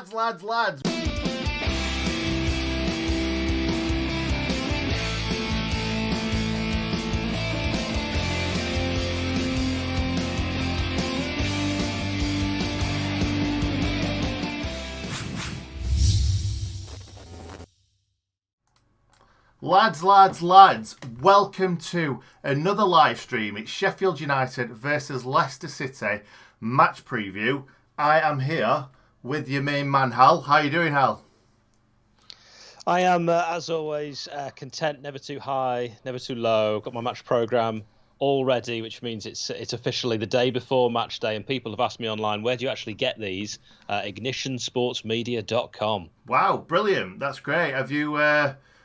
Lads. Lads, welcome to another live stream. It's Sheffield United versus Leicester City match preview. I am here with your main man, Hal. How are you doing, Hal? I am, as always, content, never too high, never too low. Got my match programme all ready, which means it's officially the day before match day, and people have asked me online, where do you actually get these? ignitionsportsmedia.com. Wow, brilliant. That's great. Have you...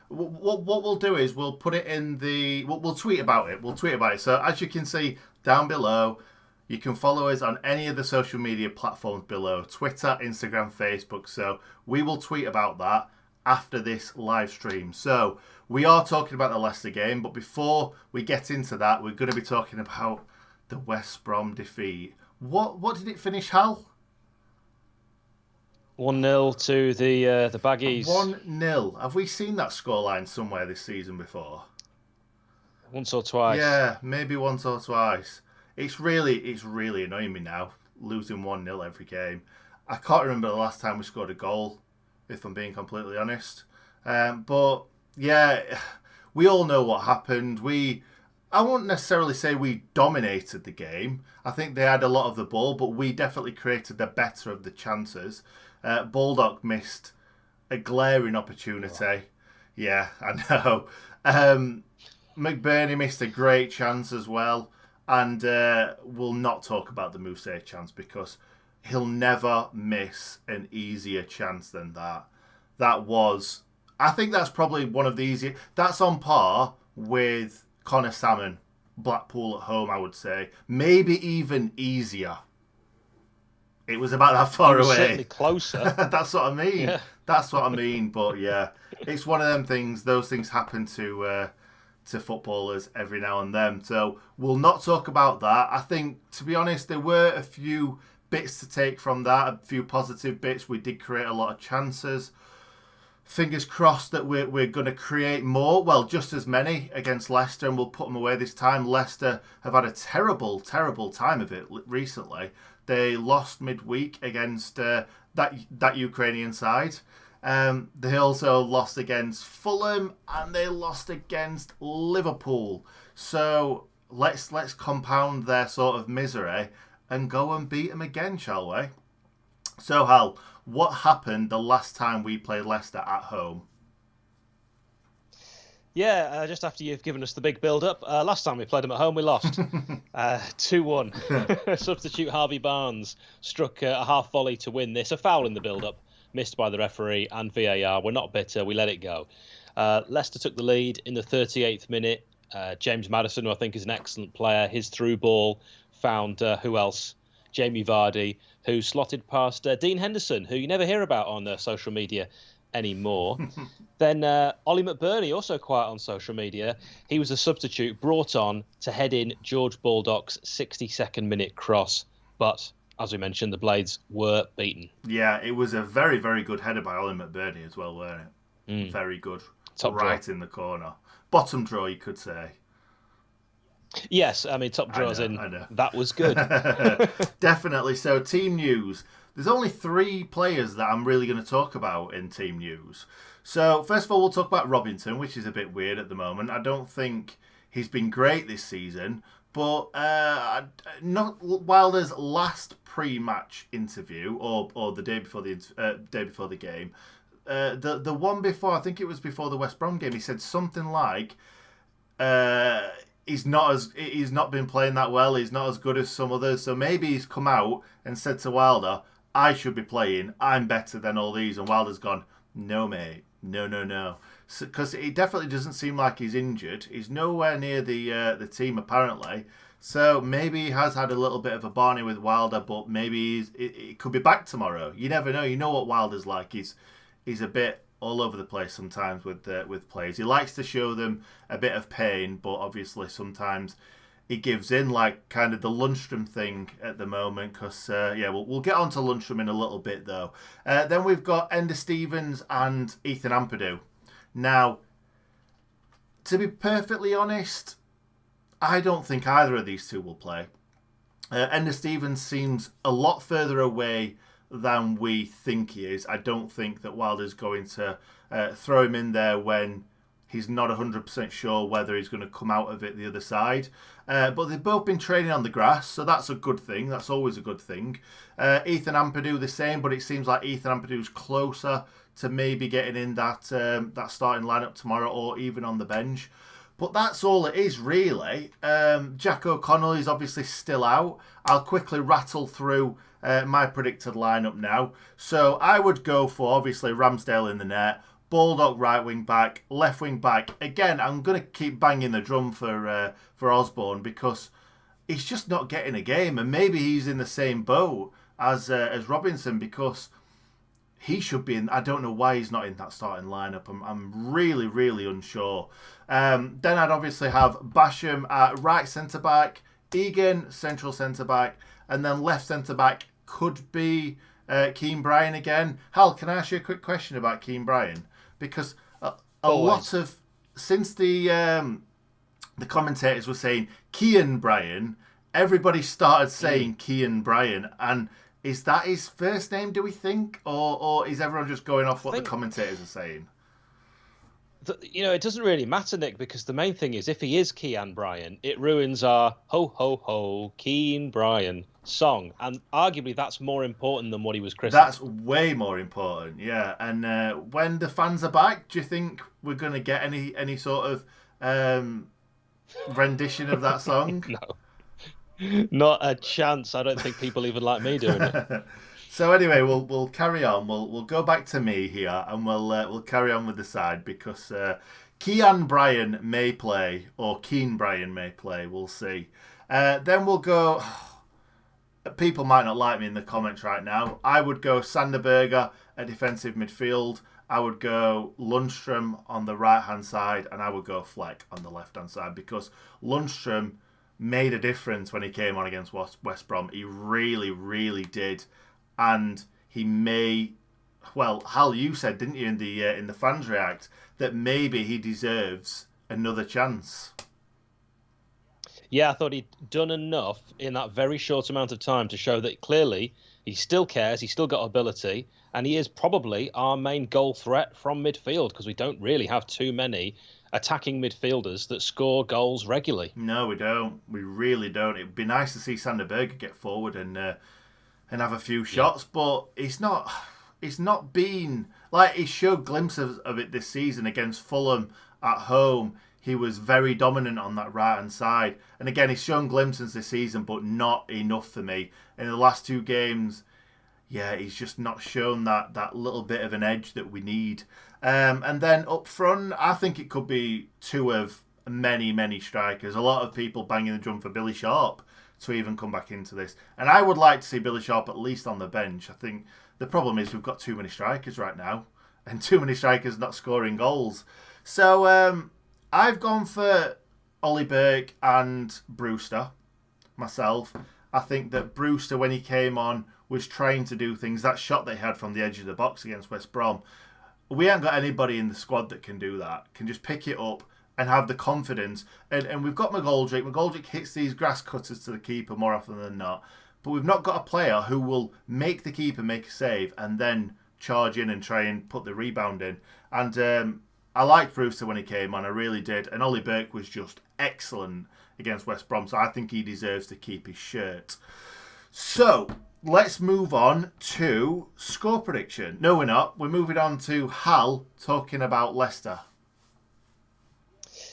What we'll do is we'll put it in the... We'll tweet about it. So as you can see down below, you can follow us on any of the social media platforms below. Twitter, Instagram, Facebook. So we will tweet about that after this live stream. So we are talking about the Leicester game, but before we get into that, we're going to be talking about the West Brom defeat. What did it finish, Hal? 1-0 to the Baggies. 1-0. Have we seen that scoreline somewhere this season before? Once or twice. Yeah, maybe once or twice. It's really annoying me now, losing 1-0 every game. I can't remember the last time we scored a goal, if I'm being completely honest. But yeah, we all know what happened. I won't necessarily say we dominated the game. I think they had a lot of the ball, but we definitely created the better of the chances. Baldock missed a glaring opportunity. Wow. Yeah, I know. McBurney missed a great chance as well. And we'll not talk about the Moussa chance because he'll never miss an easier chance than that. I think that's probably one of the easier. That's on par with Connor Salmon, Blackpool at home, I would say. Maybe even easier. It was about that far away. Certainly closer. That's what I mean. Yeah. That's what I mean. But yeah, it's one of them things. Those things happen to footballers every now and then. So we'll not talk about that. I think, to be honest, there were a few bits to take from that, a few positive bits. We did create a lot of chances. Fingers crossed that we're going to create more. Well, just as many against Leicester, and we'll put them away this time. Leicester have had a terrible time of it recently. They lost midweek against that Ukrainian side. They also lost against Fulham and they lost against Liverpool. So let's compound their sort of misery and go and beat them again, shall we? So Hal, what happened the last time we played Leicester at home? Yeah, just after you've given us the big build-up. Last time we played them at home, we lost 2-1. Substitute Harvey Barnes struck a half volley to win this. A foul in the build-up, missed by the referee and VAR. We're not bitter. We let it go. Leicester took the lead in the 38th minute. James Maddison, who I think is an excellent player, his through ball found who else? Jamie Vardy, who slotted past Dean Henderson, who you never hear about on social media anymore. Then Ollie McBurney, also quiet on social media. He was a substitute brought on to head in George Baldock's 62nd minute cross. But, as we mentioned, the Blades were beaten. Yeah, it was a very, very good header by Ollie McBurney as well, wasn't it? Very good. Top right draw. In the corner. Bottom draw, you could say. Yes, I mean, top draws I know. That was good. Definitely. So, team news. There's only 3 players that I'm really going to talk about in team news. So, first of all, we'll talk about Robinson, which is a bit weird at the moment. I don't think he's been great this season. But not Wilder's last pre-match interview, or the day before the game, the one before, I think it was before the West Brom game, he said something like, he's not been playing that well. He's not as good as some others. So maybe he's come out and said to Wilder, I should be playing. I'm better than all these. And Wilder's gone, no, mate. No. Because it definitely doesn't seem like he's injured. He's nowhere near the team, apparently. So maybe he has had a little bit of a barney with Wilder, but maybe it could be back tomorrow. You never know. You know what Wilder's like. He's a bit all over the place sometimes with players. He likes to show them a bit of pain, but obviously sometimes he gives in, like kind of the Lundstram thing at the moment. Because we'll get on to Lundstram in a little bit though. Then we've got Enda Stevens and Ethan Ampadu. Now, to be perfectly honest, I don't think either of these two will play. Enda Stevens seems a lot further away than we think he is. I don't think that Wilder's going to throw him in there when he's not 100% sure whether he's going to come out of it the other side. But they've both been training on the grass, so that's a good thing. That's always a good thing. Ethan Ampadu the same, but it seems like Ethan Ampadu's closer to maybe getting in that starting lineup tomorrow or even on the bench. But that's all it is, really. Jack O'Connell is obviously still out. I'll quickly rattle through my predicted lineup now. So I would go for, obviously, Ramsdale in the net, Baldock right wing back, left wing back. Again, I'm going to keep banging the drum for Osborne because he's just not getting a game. And maybe he's in the same boat as Robinson because he should be in. I don't know why he's not in that starting lineup. I'm really, really unsure. Then I'd obviously have Basham at right centre back, Egan central centre back, and then left centre back could be Keane Bryan again. Hal, can I ask you a quick question about Keane Bryan? Because a lot of since the commentators were saying Keane Bryan, everybody started saying Keane Bryan, and is that his first name, do we think? Or is everyone just going off what the commentators are saying? It doesn't really matter, Nick, because the main thing is if he is Keane Bryan, it ruins our ho, ho, ho, Keane Bryan song. And arguably that's more important than what he was christened. That's way more important, yeah. And when the fans are back, do you think we're going to get any sort of rendition of that song? No. Not a chance. I don't think people even like me doing it. So anyway, we'll carry on. We'll go back to me here, and we'll carry on with the side because Keane Bryan may play or Keane Bryan may play. We'll see. Then we'll go. People might not like me in the comments right now. I would go Sanderberger at defensive midfield. I would go Lundstram on the right hand side, and I would go Fleck on the left hand side because Lundstram made a difference when he came on against West Brom. He really, really did. And he may, well, Hal, you said, didn't you, in the fans react, that maybe he deserves another chance. Yeah, I thought he'd done enough in that very short amount of time to show that clearly he still cares, he's still got ability, and he is probably our main goal threat from midfield because we don't really have too many attacking midfielders that score goals regularly. No, we don't. We really don't. It'd be nice to see Sanderberger get forward and have a few shots, but it's not been like he showed glimpses of it this season against Fulham at home. He was very dominant on that right hand side, and again he's shown glimpses this season, but not enough for me. In the last two games, he's just not shown that little bit of an edge that we need. And then up front, I think it could be two of many, many strikers. A lot of people banging the drum for Billy Sharp to even come back into this. And I would like to see Billy Sharp at least on the bench. I think the problem is we've got too many strikers right now and too many strikers not scoring goals. So I've gone for Ollie Burke and Brewster myself. I think that Brewster, when he came on, was trying to do things. That shot they had from the edge of the box against West Brom, we ain't got anybody in the squad that can do that, can just pick it up and have the confidence. And we've got McGoldrick. McGoldrick hits these grass cutters to the keeper more often than not. But we've not got a player who will make the keeper make a save and then charge in and try and put the rebound in. And I liked Brewster when he came on. I really did. And Ollie Burke was just excellent against West Brom. So I think he deserves to keep his shirt. So let's move on to score prediction. No, we're not. We're moving on to Hal talking about Leicester.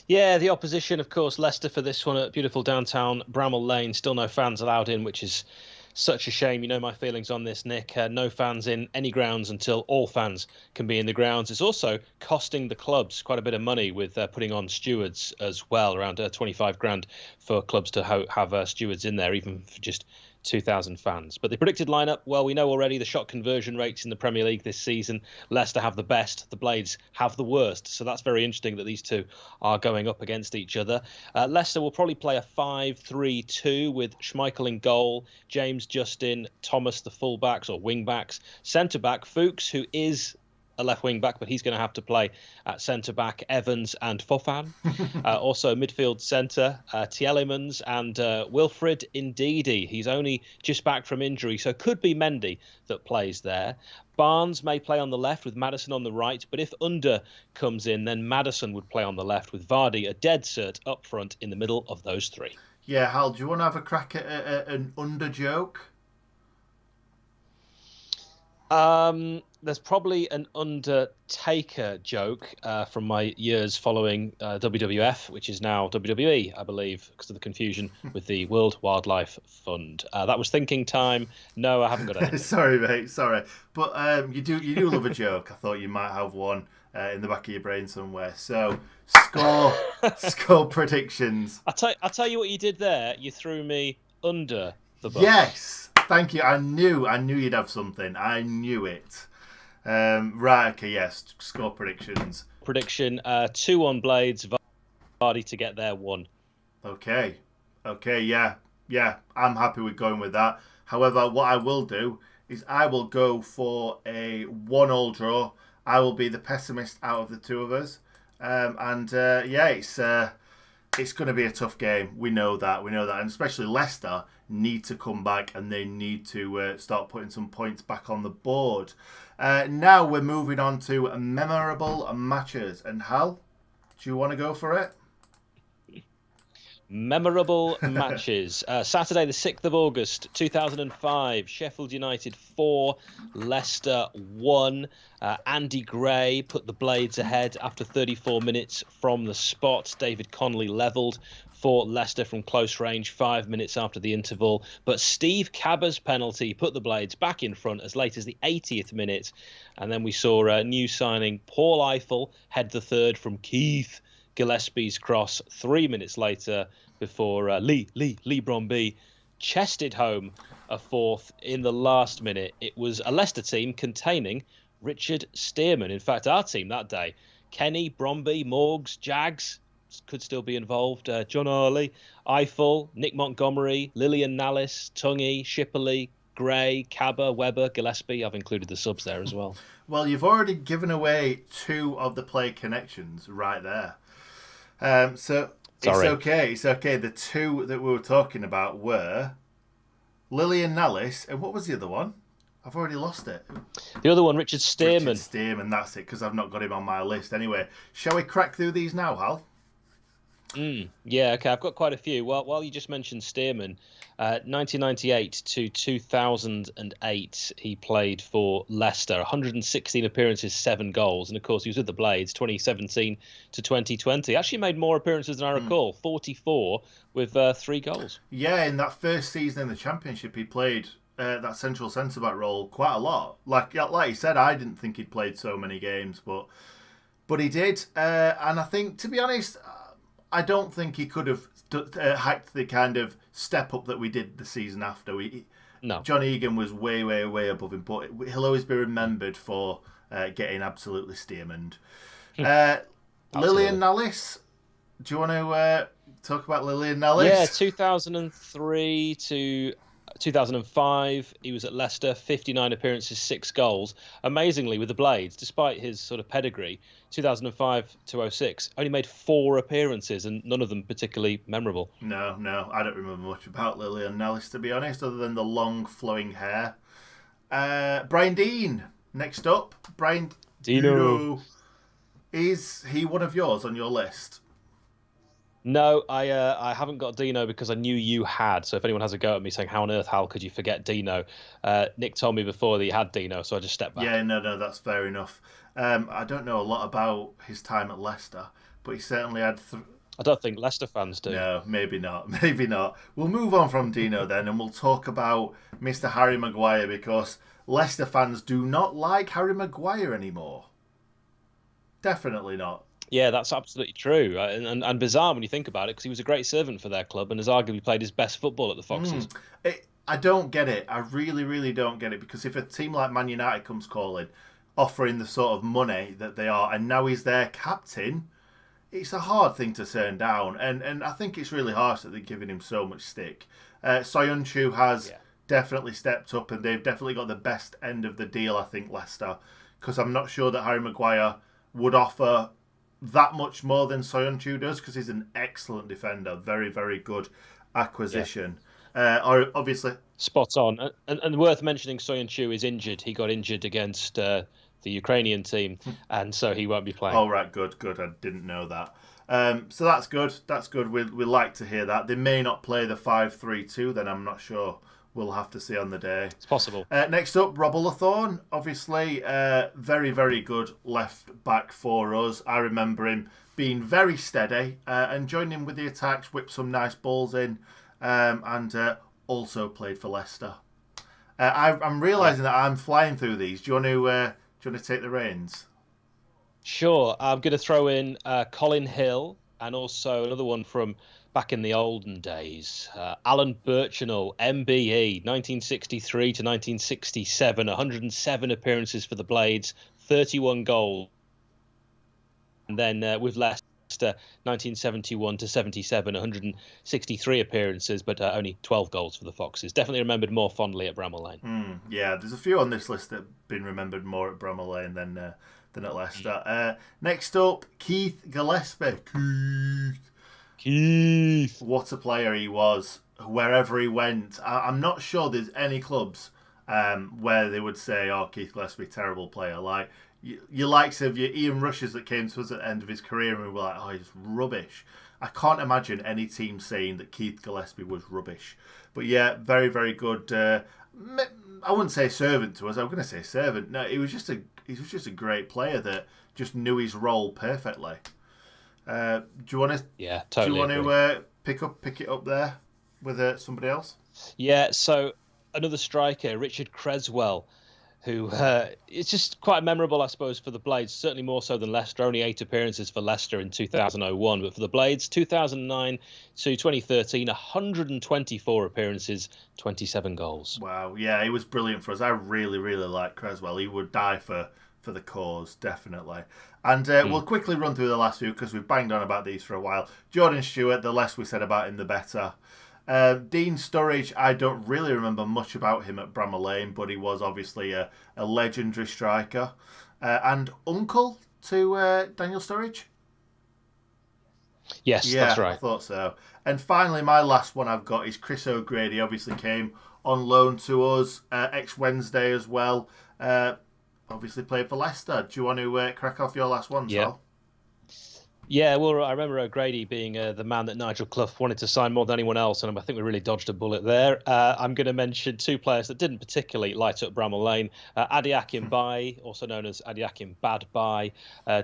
Yeah, the opposition, of course, Leicester for this one at beautiful downtown Bramall Lane. Still no fans allowed in, which is such a shame. You know my feelings on this, Nick. No fans in any grounds until all fans can be in the grounds. It's also costing the clubs quite a bit of money with putting on stewards as well, around 25 grand for clubs to have stewards in there, even for just 2,000 fans. But the predicted lineup, well, we know already the shot conversion rates in the Premier League this season. Leicester have the best, the Blades have the worst. So that's very interesting that these two are going up against each other. Leicester will probably play a 5-3-2 with Schmeichel in goal, James, Justin, Thomas, the fullbacks or wing-backs, centre-back Fuchs, who is a left wing back, but he's going to have to play at centre back, Evans and Fofana. Also midfield centre, Tielemans and Wilfred Ndidi. He's only just back from injury, so could be Mendy that plays there. Barnes may play on the left with Maddison on the right, but if Under comes in, then Maddison would play on the left with Vardy, a dead cert up front in the middle of those three. Yeah, Hal, do you want to have a crack at an Under joke? There's probably an Undertaker joke from my years following WWF, which is now WWE, I believe, because of the confusion with the World Wildlife Fund. That was thinking time. No, I haven't got anything. Sorry, mate. Sorry, but you do love a joke. I thought you might have one in the back of your brain somewhere. So score predictions. I tell you what you did there. You threw me under the bus. Yes. Thank you. I knew you'd have something. I knew it. Right. Okay. Yes. Score predictions. Prediction: 2-1 Blades. Vardy to get there 1. Okay. Yeah. I'm happy with going with that. However, what I will do is I will go for a 1-1 draw. I will be the pessimist out of the two of us. It's going to be a tough game. We know that, and especially Leicester need to come back and they need to start putting some points back on the board. Now we're moving on to memorable matches. And Hal, do you want to go for it? Memorable matches. Saturday, the 6th of August, 2005. Sheffield United 4, Leicester 1. Andy Gray put the Blades ahead after 34 minutes from the spot. David Connolly levelled for Leicester from close range 5 minutes after the interval. But Steve Cabba's penalty put the Blades back in front as late as the 80th minute. And then we saw a new signing, Paul Eiffel, head the third from Keith Gillespie's cross 3 minutes later before Lee Bromby chested home a fourth in the last minute. It was a Leicester team containing Richard Stearman. In fact, our team that day, Kenny, Bromby, Morgs, Jags could still be involved. John Arley, Eiffel, Nick Montgomery, Lillian Nallis, Tungy, Shipley, Gray, Cabba, Webber, Gillespie. I've included the subs there as well. Well, you've already given away 2 of the play connections right there. So Sorry. It's okay. The 2 that we were talking about were Lillian Nallis, and what was the other one? I've already lost it. The other one, Richard Stearman. Richard Stearman, that's it, because I've not got him on my list. Anyway, shall we crack through these now, Hal? Yeah, okay. I've got quite a few. Well, while you just mentioned Stearman, 1998 to 2008, he played for Leicester. 116 appearances, 7 goals. And, of course, he was with the Blades 2017 to 2020. Actually made more appearances than I recall, 44 with 3 goals. Yeah, in that first season in the Championship, he played that central centre-back role quite a lot. Like you said, I didn't think he'd played so many games, but he did. And I think, to be honest, I don't think he could have hacked the kind of step up that we did the season after. No. John Egan was way, way, way above him, but he'll always be remembered for getting absolutely Stearmaned. Lillian Nallis, do you want to talk about Lillian Nallis? Yeah, 2003 to 2005, he was at Leicester, 59 appearances, 6 goals. Amazingly, with the Blades, despite his sort of pedigree, 2005 to 06, only made 4 appearances and none of them particularly memorable. No, I don't remember much about Lillian Nallis, to be honest, other than the long flowing hair. Brian Deane, next up. Brian Dino. Is he one of yours on your list? No, I haven't got Dino because I knew you had. So if anyone has a go at me saying, how on earth, Hal, could you forget Dino? Nick told me before that he had Dino, so I just stepped back. Yeah, no, that's fair enough. I don't know a lot about his time at Leicester, but he certainly had... I don't think Leicester fans do. No, maybe not. We'll move on from Dino then, and we'll talk about Mr. Harry Maguire, because Leicester fans do not like Harry Maguire anymore. Definitely not. Yeah, that's absolutely true. And bizarre when you think about it, because he was a great servant for their club and has arguably played his best football at the Foxes. I don't get it. I really, really don't get it, because if a team like Man United comes calling, offering the sort of money that they are, and now he's their captain, it's a hard thing to turn down. And I think it's really harsh that they're giving him so much stick. Soyuncu has definitely stepped up, and they've definitely got the best end of the deal, I think, Leicester, because I'm not sure that Harry Maguire would offer that much more than Soyuncu does, because he's an excellent defender. Very, very good acquisition. Or obviously, spot on. And worth mentioning, Soyuncu is injured. He got injured against the Ukrainian team, and so he won't be playing. Oh, right, good. I didn't know that. So that's good. That's good. We like to hear that. They may not play the 5-3-2, then I'm not sure. We'll have to see on the day. It's possible. Next up, Rob Ullathorne. Obviously, very, very good left back for us. I remember him being very steady and joining in with the attacks, whipped some nice balls in, and also played for Leicester. I'm realising that I'm flying through these. Do you want to take the reins? Sure. I'm going to throw in Colin Hill, and also another one from back in the olden days. Alan Birchinall, MBE, 1963 to 1967, 107 appearances for the Blades, 31 goals. And then with Leicester, 1971 to 77, 163 appearances, but only 12 goals for the Foxes. Definitely remembered more fondly at Bramall Lane. Yeah, there's a few on this list that have been remembered more at Bramall Lane than at Leicester. Next up, Keith Gillespie. Keith. What a player he was, wherever he went. I'm not sure there's any clubs where they would say, oh, Keith Gillespie, terrible player. Like, your likes of your Ian Rushes that came to us at the end of his career and we were like, oh, he's rubbish. I can't imagine any team saying that Keith Gillespie was rubbish. But yeah, very, very good. I wouldn't say servant to us. I'm going to say servant. No, he was just a great player that just knew his role perfectly. Do you want to? Yeah, totally. Do you want to pick it up there with somebody else? Yeah. So another striker, Richard Creswell, who it's just quite memorable, I suppose, for the Blades. Certainly more so than Leicester. Only 8 appearances for Leicester in 2001, but for the Blades, 2009 to 2013, 124 appearances, 27 goals. Wow. Yeah, he was brilliant for us. I really, really like Creswell. He would die for the cause, definitely. And we'll quickly run through the last few because we've banged on about these for a while. Jordan Stewart, the less we said about him, the better. Dean Sturridge, I don't really remember much about him at Bramall Lane, but he was obviously a legendary striker. And uncle to Daniel Sturridge? Yes, that's right. I thought so. And finally, my last one I've got is Chris O'Grady. Obviously came on loan to us, ex-Wednesday as well. Obviously played for Leicester. Do you want to crack off your last one, Sal? Yeah, well, I remember O'Grady being the man that Nigel Clough wanted to sign more than anyone else, and I think we really dodged a bullet there. I'm going to mention 2 players that didn't particularly light up Bramall Lane. Adiakim Bai, also known as Adiakim Bad Bai,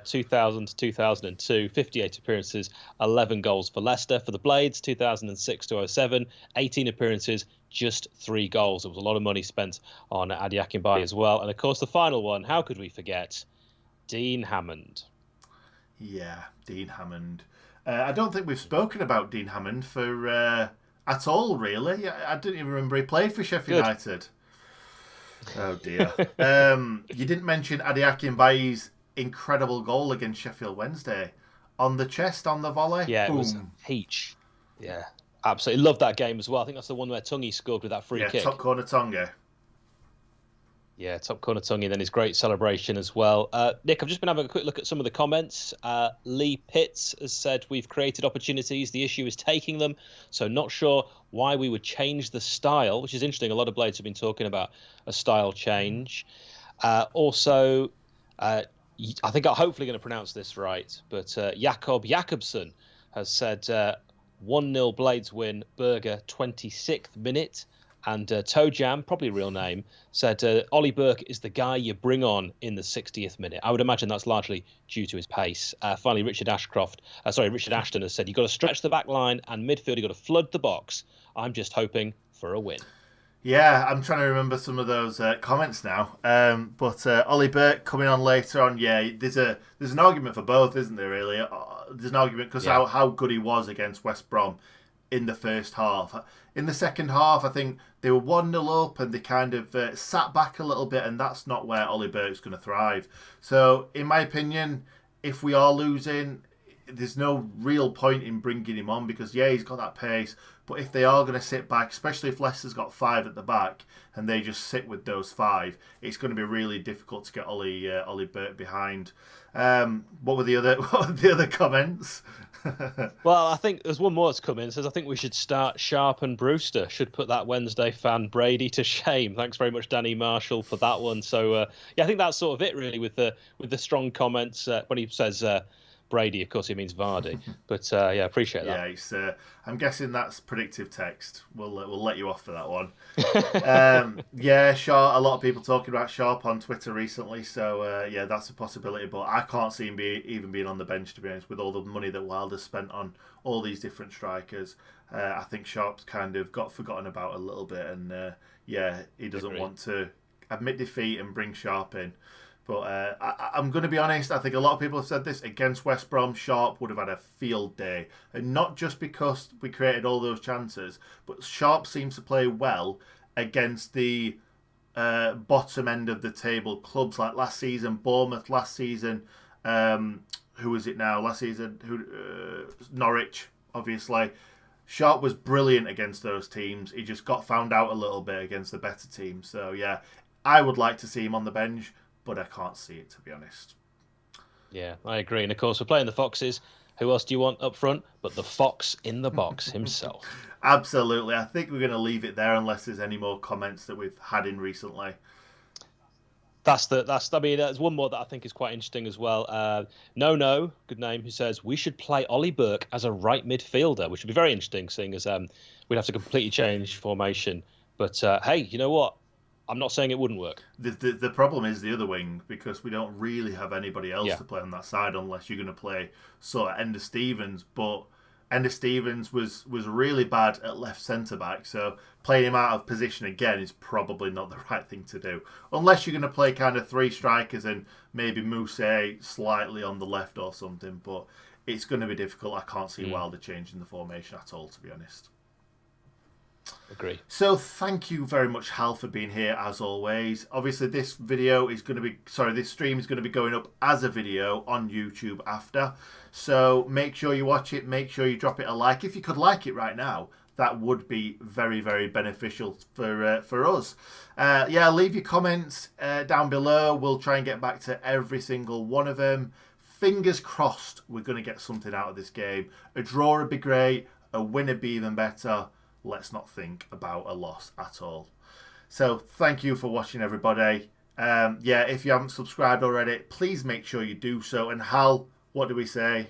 2000 to 2002, 58 appearances, 11 goals for Leicester. For the Blades, 2006 to 07, 18 appearances, just 3 goals. There was a lot of money spent on Adiakim Bai as well. And of course, the final one, how could we forget? Dean Hammond. Yeah, Dean Hammond. I don't think we've spoken about Dean Hammond for at all, really. I didn't even remember he played for Sheffield United. Oh, dear. You didn't mention Adiakim Bai's incredible goal against Sheffield Wednesday. On the chest, on the volley. Yeah, boom. It was Peach. Yeah, absolutely. Loved that game as well. I think that's the one where Tungy scored with that free kick. Yeah, top corner Tonga. Yeah, top corner Tungy, then his great celebration as well. Nick, I've just been having a quick look at some of the comments. Lee Pitts has said, we've created opportunities. The issue is taking them. So not sure why we would change the style, which is interesting. A lot of Blades have been talking about a style change. Also, I think I'm hopefully going to pronounce this right, but Jakob Jakobsen has said 1-0 Blades win, Berger 26th minute. And Toe Jam, probably a real name, said Ollie Burke is the guy you bring on in the 60th minute. I would imagine that's largely due to his pace. Finally, Richard Ashton has said, you've got to stretch the back line and midfield, you've got to flood the box. I'm just hoping for a win. Yeah, I'm trying to remember some of those comments now. But Ollie Burke coming on later on, yeah, there's an argument for both, isn't there, really? There's an argument because how good he was against West Brom. in the first half. In the second half, I think they were 1-0 up and they kind of sat back a little bit, and that's not where Ollie Burke's going to thrive. So, in my opinion, if we are losing, there's no real point in bringing him on because, yeah, he's got that pace. But if they are going to sit back, especially if Leicester's got 5 at the back and they just sit with those 5, it's going to be really difficult to get Ollie Burke behind. What were the other comments? Well, I think there's one more that's come in. It says, I think we should start Sharp and Brewster. Should put that Wednesday fan Brady to shame. Thanks very much, Danny Marshall, for that one. So, yeah, I think that's sort of it, really, with the strong comments. When he says Brady, of course, he means Vardy. But, yeah, appreciate that. Yeah, it's, I'm guessing that's predictive text. We'll let you off for that one. Yeah, Sharp. A lot of people talking about Sharp on Twitter recently. So, yeah, that's a possibility. But I can't see him even being on the bench, to be honest, with all the money that Wilder's spent on all these different strikers. I think Sharp's kind of got forgotten about a little bit. And, yeah, he doesn't want to admit defeat and bring Sharp in. But I'm going to be honest, I think a lot of people have said this, against West Brom, Sharp would have had a field day. And not just because we created all those chances, but Sharp seems to play well against the bottom end of the table clubs like last season, Bournemouth last season. Who is it now? Last season, Norwich, obviously. Sharp was brilliant against those teams. He just got found out a little bit against the better teams. So, yeah, I would like to see him on the bench, but I can't see it, to be honest. Yeah, I agree. And of course, we're playing the Foxes. Who else do you want up front but the Fox in the box himself? Absolutely. I think we're going to leave it there unless there's any more comments that we've had in recently. That's there's one more that I think is quite interesting as well. No, good name, who says we should play Ollie Burke as a right midfielder, which would be very interesting, seeing as we'd have to completely change formation. But hey, you know what? I'm not saying it wouldn't work. The problem is the other wing, because we don't really have anybody else to play on that side unless you're going to play sort of Ender Stevens. But Ender Stevens was really bad at left centre-back, so playing him out of position again is probably not the right thing to do. Unless you're going to play kind of 3 strikers and maybe Mousse slightly on the left or something. But it's going to be difficult. I can't see Wilder changing the formation at all, to be honest. Agree. So thank you very much, Hal, for being here as always. Obviously, this stream is going to be going up as a video on YouTube after. So make sure you watch it. Make sure you drop it a like. If you could like it right now, that would be very, very beneficial for us. Leave your comments down below. We'll try and get back to every single one of them. Fingers crossed we're going to get something out of this game. A draw would be great. A win would be even better. Let's not think about a loss at all. So thank you for watching, everybody. If you haven't subscribed already, please make sure you do so. And Hal, what do we say?